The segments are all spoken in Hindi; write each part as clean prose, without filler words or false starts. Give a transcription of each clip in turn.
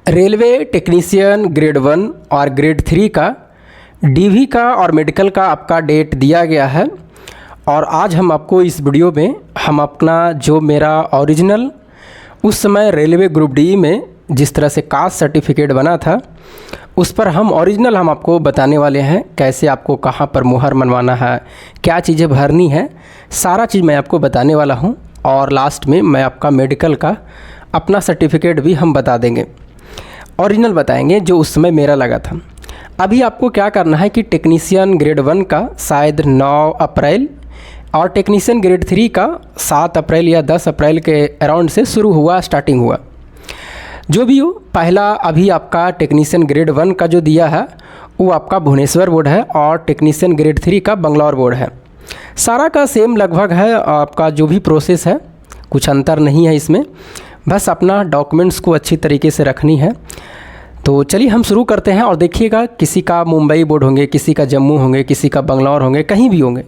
रेलवे टेक्नीशियन ग्रेड 1 और ग्रेड 3 का डीवी का और मेडिकल का आपका डेट दिया गया है। और आज हम आपको इस वीडियो में हम अपना जो मेरा ओरिजिनल उस समय रेलवे ग्रुप डी में जिस तरह से कास्ट सर्टिफिकेट बना था उस पर हम आपको बताने वाले हैं। कैसे आपको कहाँ पर मुहर मनवाना है, क्या चीज़ें भरनी है, सारा चीज़ मैं आपको बताने वाला हूँ। और लास्ट में मैं आपका मेडिकल का अपना सर्टिफिकेट भी हम बता देंगे, ओरिजिनल बताएंगे जो उस समय मेरा लगा था। अभी आपको क्या करना है कि टेक्नीशियन ग्रेड 1 का शायद 9 अप्रैल और टेक्नीशियन ग्रेड 3 का 7 अप्रैल या 10 अप्रैल के अराउंड से शुरू हुआ, स्टार्टिंग हुआ। जो भी हो, पहला अभी आपका टेक्नीशियन ग्रेड 1 का जो दिया है वो आपका भुवनेश्वर बोर्ड है और टेक्नीशियन ग्रेड 3 का बंगलौर बोर्ड है। सारा का सेम लगभग है, आपका जो भी प्रोसेस है कुछ अंतर नहीं है इसमें, बस अपना डॉक्यूमेंट्स को अच्छी तरीके से रखनी है। तो चलिए हम शुरू करते हैं। और देखिएगा, किसी का मुंबई बोर्ड होंगे, किसी का जम्मू होंगे, किसी का बंगलौर होंगे, कहीं भी होंगे।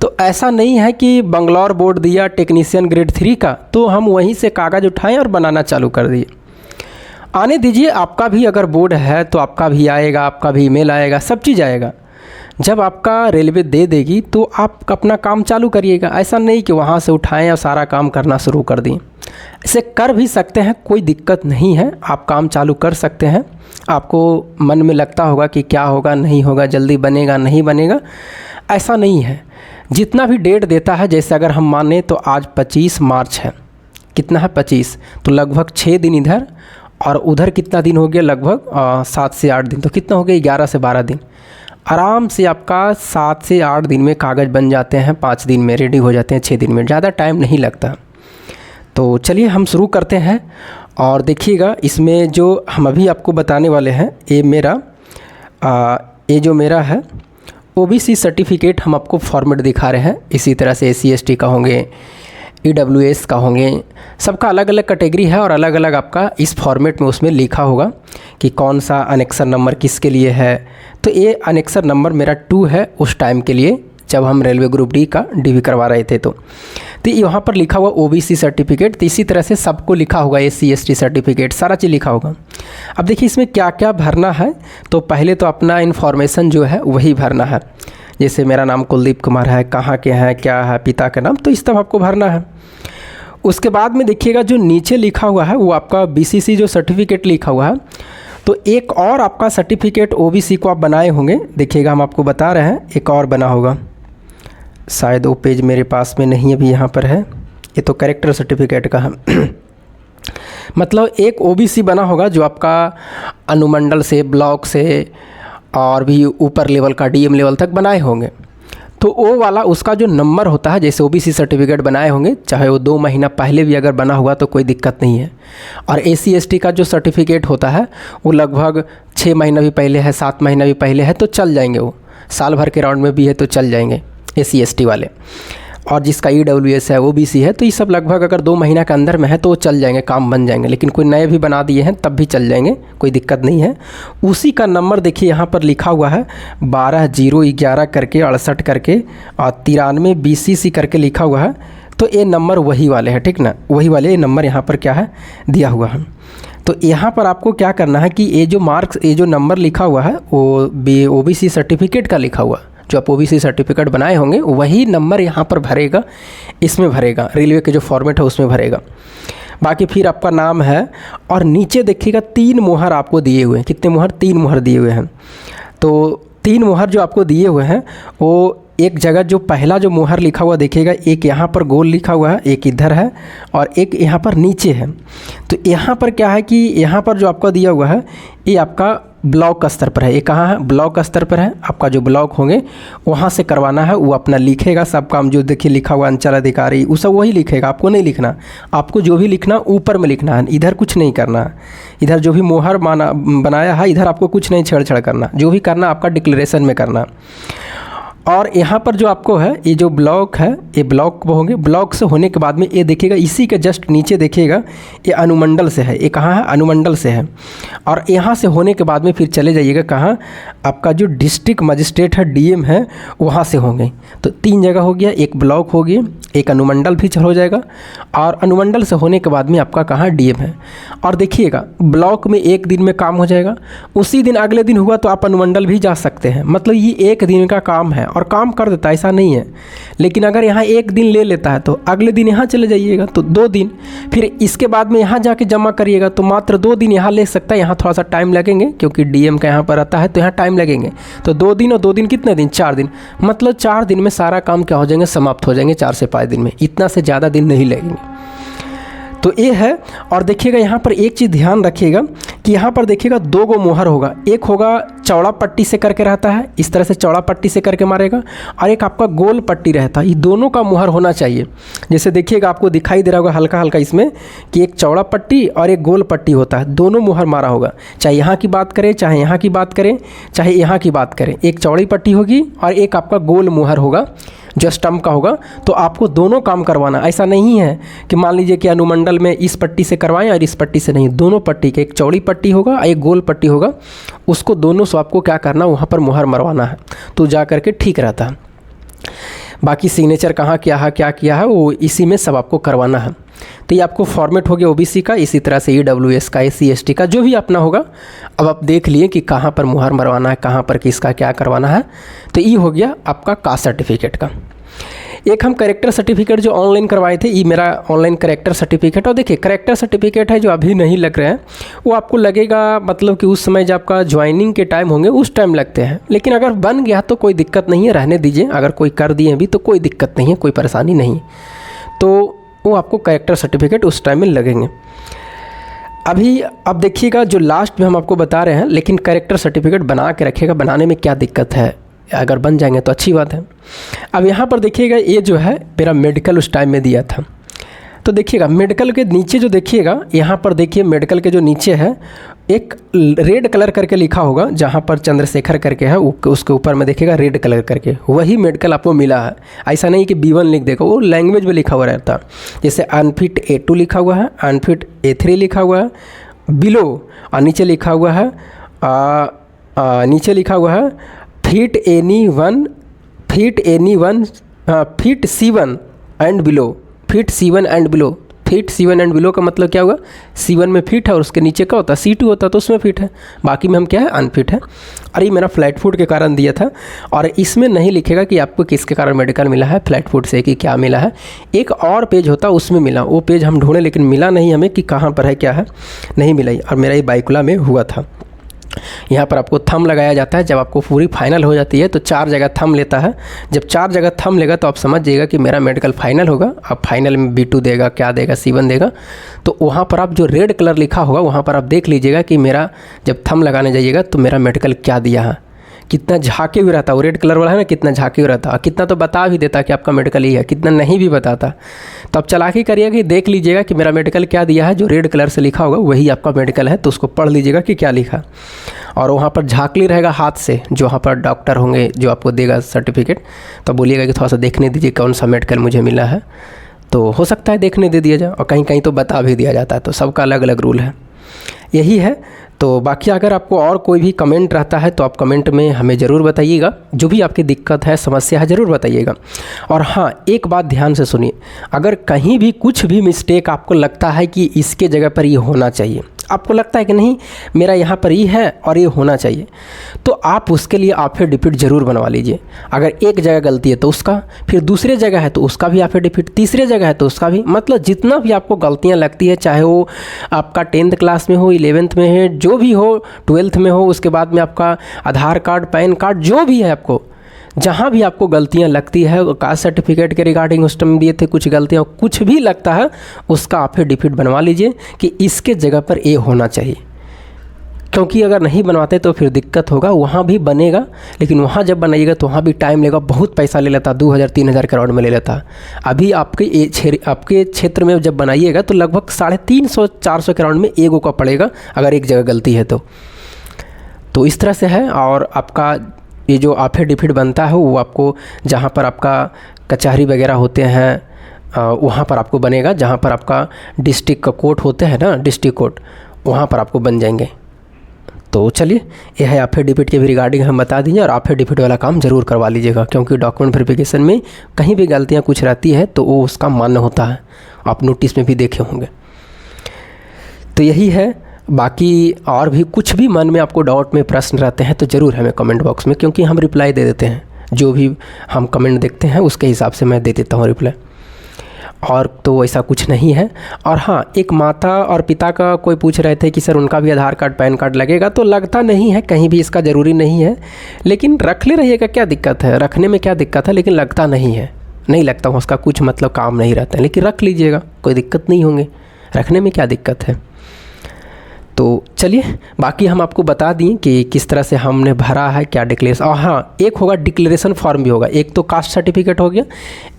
तो ऐसा नहीं है कि बंगलौर बोर्ड दिया टेक्नीशियन ग्रेड 3 का तो हम वहीं से कागज़ उठाएं और बनाना चालू कर दिए। आने दीजिए, आपका भी अगर बोर्ड है तो आपका भी आएगा, आपका भी ईमेल आएगा, सब चीज़ आएगा। जब आपका रेलवे दे देगी तो आप अपना काम चालू करिएगा। ऐसा नहीं कि वहाँ से उठाएं और सारा काम करना शुरू कर दें। इसे कर भी सकते हैं, कोई दिक्कत नहीं है, आप काम चालू कर सकते हैं। आपको मन में लगता होगा कि क्या होगा, नहीं होगा, जल्दी बनेगा, नहीं बनेगा, ऐसा नहीं है। जितना भी डेट देता है, जैसे अगर हम माने तो आज 25 मार्च है, कितना है 25, तो लगभग 6 दिन इधर और उधर कितना दिन हो गया, लगभग 7 से 8 दिन, तो कितना हो गया 11 से 12 दिन। आराम से आपका 7 से 8 दिन में कागज़ बन जाते हैं, 5 दिन में रेडी हो जाते हैं, 6 दिन में, ज़्यादा टाइम नहीं लगता। तो चलिए हम शुरू करते हैं। और देखिएगा, इसमें जो हम अभी आपको बताने वाले हैं ये जो मेरा है ओबीसी सर्टिफिकेट हम आपको फॉर्मेट दिखा रहे हैं। इसी तरह से SC ST का होंगे, EWS का होंगे, सबका अलग अलग कैटेगरी है और अलग अलग आपका इस फॉर्मेट में उसमें लिखा होगा कि कौन सा अनेक्सर नंबर किसके लिए है। तो ये अनेक्सर नंबर मेरा 2 है उस टाइम के लिए जब हम रेलवे ग्रुप डी का डीवी करवा रहे थे। तो यहाँ पर लिखा हुआ ओबीसी सर्टिफिकेट, तो इसी तरह से सबको लिखा होगा SC ST सर्टिफिकेट, सारा चीज़ लिखा होगा। अब देखिए इसमें क्या क्या भरना है। तो पहले तो अपना इन्फॉर्मेशन जो है वही भरना है। जैसे मेरा नाम कुलदीप कुमार है, कहाँ के हैं, क्या है, पिता का नाम, तो इस तरह आपको भरना है। उसके बाद में देखिएगा जो नीचे लिखा हुआ है वो आपका BCC जो सर्टिफिकेट लिखा हुआ है। तो एक और आपका सर्टिफिकेट OBC को आप बनाए होंगे, देखिएगा हम आपको बता रहे हैं, एक और बना होगा, शायद वो पेज मेरे पास में नहीं अभी यहाँ पर है, ये तो कैरेक्टर सर्टिफिकेट का है मतलब एक OBC बना होगा जो आपका अनुमंडल से, ब्लॉक से और भी ऊपर लेवल का DM लेवल तक बनाए होंगे। तो वो वाला उसका जो नंबर होता है, जैसे OBC सर्टिफिकेट बनाए होंगे, चाहे वो 2 महीना पहले भी अगर बना हुआ तो कोई दिक्कत नहीं है। और SC ST का जो सर्टिफिकेट होता है वो लगभग 6 महीना भी पहले है, 7 महीना भी पहले है, तो चल जाएंगे। वो साल भर के राउंड में भी है तो चल जाएंगे SC ST वाले। और जिसका EWS है, OBC है, तो ये सब लगभग अगर 2 महीना के अंदर में है तो वो चल जाएंगे, काम बन जाएंगे। लेकिन कोई नए भी बना दिए हैं तब भी चल जाएंगे, कोई दिक्कत नहीं है। उसी का नंबर देखिए यहाँ पर लिखा हुआ है 12011 करके 68 करके और 93 BCC करके लिखा हुआ है। तो ये नंबर वही वाले हैं, ठीक ना, वही वाले ये नंबर यहाँ पर क्या है दिया हुआ है। तो यहाँ पर आपको क्या करना है कि ये जो मार्क्स, ये जो नंबर लिखा हुआ है वो OBC सर्टिफिकेट का लिखा हुआ, जो आप OBC सर्टिफिकेट बनाए होंगे वही नंबर यहाँ पर भरेगा, इसमें भरेगा, रेलवे के जो फॉर्मेट है उसमें भरेगा। बाकी फिर आपका नाम है और नीचे देखिएगा 3 मुहर आपको दिए हुए हैं। कितने मुहर? 3 मुहर दिए हुए हैं। तो 3 मुहर जो आपको दिए हुए हैं वो एक जगह जो पहला जो मुहर लिखा हुआ देखिएगा, एक यहाँ पर गोल लिखा हुआ है, एक इधर है और एक यहाँ पर नीचे है। तो यहाँ पर क्या है कि यहाँ पर जो आपका दिया हुआ है ये आपका ब्लॉक स्तर पर है। ये कहाँ है? ब्लॉक स्तर पर है। आपका जो ब्लॉक होंगे वहाँ से करवाना है, वो अपना लिखेगा सब काम। जो देखिए लिखा हुआ अंचल अधिकारी, वो सब वही लिखेगा, आपको नहीं लिखना। आपको जो भी लिखना ऊपर में लिखना है, इधर कुछ नहीं करना है। इधर जो भी मुहर बनाया है इधर आपको कुछ नहीं छेड़छाड़ करना, जो भी करना आपका डिक्लेरेशन में करना। और यहाँ पर जो आपको है ये जो ब्लॉक है, ये ब्लॉक होंगे, ब्लॉक से होने के बाद में ये देखिएगा इसी के जस्ट नीचे देखिएगा ये अनुमंडल से है। ये कहाँ है? अनुमंडल से है। और यहाँ से होने के बाद में फिर चले जाइएगा कहाँ? आपका जो डिस्ट्रिक्ट मजिस्ट्रेट है, डीएम है, वहाँ से होंगे। तो 3 जगह हो गया, एक ब्लॉक हो गया, एक अनुमंडल भी हो जाएगा, और अनुमंडल से होने के बाद में आपका कहाँ? डीएम है। और देखिएगा ब्लॉक में 1 दिन में काम हो जाएगा, उसी दिन अगले दिन हुआ तो आप अनुमंडल भी जा सकते हैं। मतलब ये 1 दिन का काम है और काम कर देता है, ऐसा नहीं है। लेकिन अगर यहाँ 1 दिन ले लेता है तो अगले दिन यहाँ चले जाइएगा तो 2 दिन, फिर इसके बाद में यहाँ जाके जमा करिएगा तो मात्र 2 दिन यहाँ ले सकता है। यहाँ थोड़ा सा टाइम लगेंगे क्योंकि डीएम का यहाँ पर आता है तो यहाँ टाइम लगेंगे। तो 2 दिन और 2 दिन कितने दिन? 4 दिन। मतलब 4 दिन में सारा काम क्या हो जाएंगे? समाप्त हो जाएंगे। 4 से 5 दिन में, इतना से ज़्यादा दिन नहीं लगेंगे। तो ये है। और देखिएगा यहाँ पर एक चीज़ ध्यान रखिएगा कि यहाँ पर देखिएगा 2 गो मोहर होगा। एक होगा चौड़ा पट्टी से करके रहता है, इस तरह से चौड़ा पट्टी से करके मारेगा, और एक आपका गोल पट्टी रहता है। ये दोनों का मोहर होना चाहिए। जैसे देखिएगा आपको दिखाई दे रहा होगा हल्का हल्का इसमें कि एक चौड़ा पट्टी और एक गोल पट्टी होता है, दोनों मोहर मारा होगा। चाहे यहाँ की बात करें, चाहे यहाँ की बात करें, चाहे यहाँ की बात करें, एक चौड़ी पट्टी होगी और एक आपका गोल मोहर होगा जो स्टम्प का होगा। तो आपको दोनों काम करवाना, ऐसा नहीं है कि मान लीजिए कि अनुमंडल में इस पट्टी से करवाएं और इस पट्टी से नहीं। दोनों पट्टी के, एक चौड़ी पट्टी होगा, एक गोल पट्टी होगा, उसको दोनों से आपको क्या करना, वहाँ पर मुहर मरवाना है, तो जा करके ठीक रहता है। बाकी सिग्नेचर कहाँ क्या किया है वो इसी में सब आपको करवाना है। तो ये आपको फॉर्मेट हो गया ओबीसी का। इसी तरह से ईडब्ल्यूएस का, एससी एसटी का, जो भी अपना होगा। अब आप देख लिए कि कहाँ पर मुहर मरवाना है, कहाँ पर किसका क्या करवाना है। तो ये हो गया आपका कास्ट सर्टिफिकेट का। एक हम करेक्टर सर्टिफिकेट जो ऑनलाइन करवाए थे, ये मेरा ऑनलाइन करेक्टर सर्टिफिकेट। और देखिए करेक्टर सर्टिफिकेट है जो अभी नहीं लग रहे हैं, वो आपको लगेगा मतलब कि उस समय जब आपका ज्वाइनिंग के टाइम होंगे उस टाइम लगते हैं। लेकिन अगर बन गया तो कोई दिक्कत नहीं है, रहने दीजिए। अगर कोई कर दिए भी तो कोई दिक्कत नहीं है, कोई परेशानी नहीं। तो वो आपको करेक्टर सर्टिफिकेट उस टाइम में लगेंगे। अभी अब देखिएगा जो लास्ट में हम आपको बता रहे हैं, लेकिन करेक्टर सर्टिफिकेट बना के रखिएगा। बनाने में क्या दिक्कत है, अगर बन जाएंगे तो अच्छी बात है। अब यहाँ पर देखिएगा ये जो है मेरा मेडिकल उस टाइम में दिया था। तो देखिएगा मेडिकल के नीचे जो देखिएगा, यहाँ पर देखिए मेडिकल के जो नीचे है एक रेड कलर करके लिखा होगा, जहाँ पर चंद्रशेखर करके है उसके ऊपर में देखिएगा रेड कलर करके, वही मेडिकल आपको मिला है। ऐसा नहीं कि B1 लिख देगा, वो लैंग्वेज में लिखा हुआ रहता है। जैसे अनफिट A2 लिखा हुआ है, अनफिट A3 लिखा हुआ है, बिलो, और नीचे लिखा हुआ है fit C1 and below, fit C1 and below. Fit C1 and below का मतलब क्या होगा? C1 में फिट है और उसके नीचे का होता है C2 होता है, तो उसमें फिट है, बाकी में हम क्या है? अनफिट है। और ये मेरा फ्लैट फुट के कारण दिया था। और इसमें नहीं लिखेगा कि आपको किसके कारण मेडिकल मिला है, फ्लैट फुट से कि क्या मिला है। एक और पेज होता उसमें मिला, वो पेज हम ढूंढे लेकिन मिला नहीं हमें कि कहाँ पर है, क्या है, नहीं मिला। और मेरा ये बाइकुला में हुआ था। यहाँ पर आपको थंब लगाया जाता है जब आपको पूरी फाइनल हो जाती है, तो 4 जगह थंब लेता है। जब 4 जगह थंब लेगा तो आप समझ जाइएगा कि मेरा मेडिकल फाइनल होगा। अब फाइनल में B2 देगा, क्या देगा, C1 देगा। तो वहाँ पर आप जो रेड कलर लिखा होगा वहाँ पर आप देख लीजिएगा कि मेरा जब थंब लगाने जाइएगा तो मेरा मेडिकल क्या दिया है। कितना झाँके हुए रहता है, वो रेड कलर वाला है ना, कितना झाँके हुए रहता है। कितना तो बता भी देता कि आपका मेडिकल ही है, कितना नहीं भी बताता। तो आप चालाकी करिएगा कि देख लीजिएगा कि मेरा मेडिकल क्या दिया है। जो रेड कलर से लिखा होगा वही आपका मेडिकल है, तो उसको पढ़ लीजिएगा कि क्या लिखा। और वहाँ पर झाँकली रहेगा हाथ से, जो वहाँ पर डॉक्टर होंगे जो आपको देगा सर्टिफिकेट, तो बोलिएगा कि थोड़ा सा देखने दीजिए कौन सा मेडिकल मुझे मिला है। तो हो सकता है देखने दे दिया जाए, और कहीं कहीं तो बता भी दिया जाता है। तो सबका अलग अलग रूल है, यही है। तो बाकी अगर आपको और कोई भी कमेंट रहता है तो आप कमेंट में हमें ज़रूर बताइएगा। जो भी आपकी दिक्कत है, समस्या है, ज़रूर बताइएगा। और हाँ, एक बात ध्यान से सुनिए, अगर कहीं भी कुछ भी मिस्टेक आपको लगता है कि इसके जगह पर ये होना चाहिए, आपको लगता है कि नहीं मेरा यहाँ पर ये है और ये होना चाहिए, तो आप उसके लिए एफिडेविट ज़रूर बनवा लीजिए। अगर एक जगह गलती है तो उसका, फिर दूसरे जगह है तो उसका भी एफिडेविट, तीसरे जगह है तो उसका भी। मतलब जितना भी आपको गलतियाँ लगती है, चाहे वो आपका 10th क्लास में हो, 11th में है, जो भी हो, 12th में हो, उसके बाद में आपका आधार कार्ड, पैन कार्ड, जो भी है, आपको जहाँ भी आपको गलतियाँ लगती है, कास्ट सर्टिफिकेट के रिगार्डिंग उस टाइम दिए थे कुछ गलतियाँ, कुछ भी लगता है उसका एफिडेविट बनवा लीजिए कि इसके जगह पर ये होना चाहिए। क्योंकि अगर नहीं बनवाते तो फिर दिक्कत होगा। वहाँ भी बनेगा, लेकिन वहाँ जब बनाइएगा तो वहाँ भी टाइम लेगा, बहुत पैसा ले लेता, 2000-3000 के राउंड में ले लेता। अभी आपके क्षेत्र में जब बनाइएगा तो लगभग 350-400 के राउंड में एगो का पड़ेगा, अगर एक जगह गलती है तो इस तरह से है। और आपका ये जो एफिडेविट बनता है वो आपको जहाँ पर आपका कचहरी वगैरह होते हैं वहाँ पर आपको बनेगा, जहाँ पर आपका डिस्ट्रिक्ट का कोर्ट होते हैं ना, डिस्ट्रिक्ट कोर्ट, वहाँ पर आपको बन जाएंगे। तो चलिए, यह है एफिडेविट के भी रिगार्डिंग हम बता दीजिए, और एफिडेविट वाला काम ज़रूर करवा लीजिएगा, क्योंकि डॉक्यूमेंट वेरिफिकेशन में कहीं भी गलतियाँ कुछ रहती है तो वो उसका मान्य होता है, आप नोटिस में भी देखे होंगे। तो यही है, बाकी और भी कुछ भी मन में आपको डाउट में प्रश्न रहते हैं तो ज़रूर हमें कमेंट बॉक्स में, क्योंकि हम रिप्लाई दे देते हैं, जो भी हम कमेंट देखते हैं उसके हिसाब से मैं दे देता हूँ रिप्लाई, और तो ऐसा कुछ नहीं है। और हाँ, एक माता और पिता का कोई पूछ रहे थे कि सर उनका भी आधार कार्ड पैन कार्ड लगेगा, तो लगता नहीं है कहीं भी, इसका ज़रूरी नहीं है, लेकिन रख ले रहिएगा, क्या दिक्कत है, रखने में क्या दिक्कत है, लेकिन लगता नहीं है, नहीं लगता उसका कुछ मतलब काम नहीं रहता है, लेकिन रख लीजिएगा, कोई दिक्कत नहीं होंगे, रखने में क्या दिक्कत है। तो चलिए, बाकी हम आपको बता दिए कि किस तरह से हमने भरा है, क्या डिक्लेरेशन। और हाँ, एक होगा डिक्लेरेशन फॉर्म भी होगा, एक तो कास्ट सर्टिफिकेट हो गया,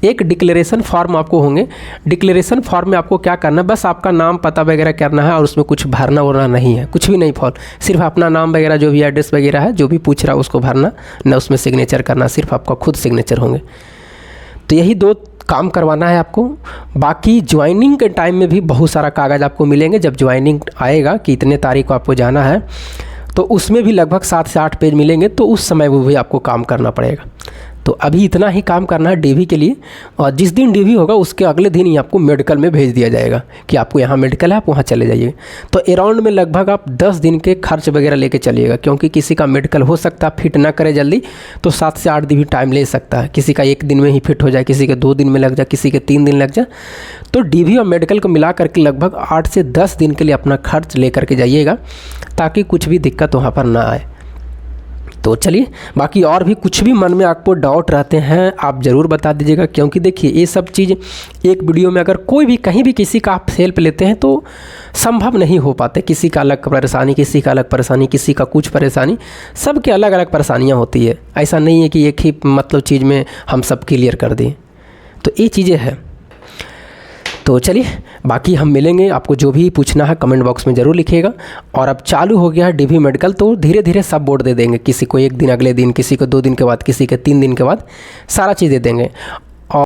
एक डिक्लेरेशन फॉर्म आपको होंगे। डिक्लेरेशन फॉर्म में आपको क्या करना है, बस आपका नाम पता वगैरह करना है, और उसमें कुछ भरना वरना नहीं है, कुछ भी नहीं फॉल, सिर्फ अपना नाम वगैरह जो भी एड्रेस वगैरह है, जो भी पूछ रहा है उसको भरना, न उसमें सिग्नेचर करना, सिर्फ आपका खुद सिग्नेचर होंगे। तो यही 2 काम करवाना है आपको। बाकी ज्वाइनिंग के टाइम में भी बहुत सारा कागज़ आपको मिलेंगे, जब ज्वाइनिंग आएगा कि इतने तारीख को आपको जाना है, तो उसमें भी लगभग 7 से 8 पेज मिलेंगे, तो उस समय वो भी आपको काम करना पड़ेगा। तो अभी इतना ही काम करना है डीवी के लिए, और जिस दिन डीवी होगा उसके अगले दिन ही आपको मेडिकल में भेज दिया जाएगा कि आपको यहाँ मेडिकल है, आप वहाँ चले जाइए। तो अराउंड में लगभग आप 10 दिन के खर्च वगैरह लेके चलिएगा, क्योंकि किसी का मेडिकल हो सकता है फिट ना करे जल्दी, तो 7 से 8 दिन भी टाइम ले सकता है, किसी का 1 दिन में ही फिट हो जाए, किसी के 2 दिन में लग जाए, किसी के 3 दिन लग जाए। तो डीवी और मेडिकल को मिला करके लगभग 8 से 10 दिन के लिए अपना खर्च ले करके जाइएगा, ताकि कुछ भी दिक्कत वहाँ पर ना आए। तो चलिए, बाकी और भी कुछ भी मन में आपको डाउट रहते हैं आप ज़रूर बता दीजिएगा, क्योंकि देखिए ये सब चीज़ एक वीडियो में अगर कोई भी कहीं भी किसी का आप हेल्प लेते हैं तो संभव नहीं हो पाते, किसी का अलग परेशानी, किसी का अलग परेशानी, किसी का कुछ परेशानी, सबके अलग अलग परेशानियाँ होती है, ऐसा नहीं है कि एक ही मतलब चीज़ में हम सब क्लियर कर दें। तो ये चीज़ें हैं। तो चलिए, बाकी हम मिलेंगे, आपको जो भी पूछना है कमेंट बॉक्स में ज़रूर लिखिएगा। और अब चालू हो गया है डीवी मेडिकल, तो धीरे धीरे सब बोर्ड दे देंगे, किसी को 1 दिन अगले दिन, किसी को 2 दिन के बाद, किसी के 3 दिन के बाद, सारा चीज़ दे देंगे।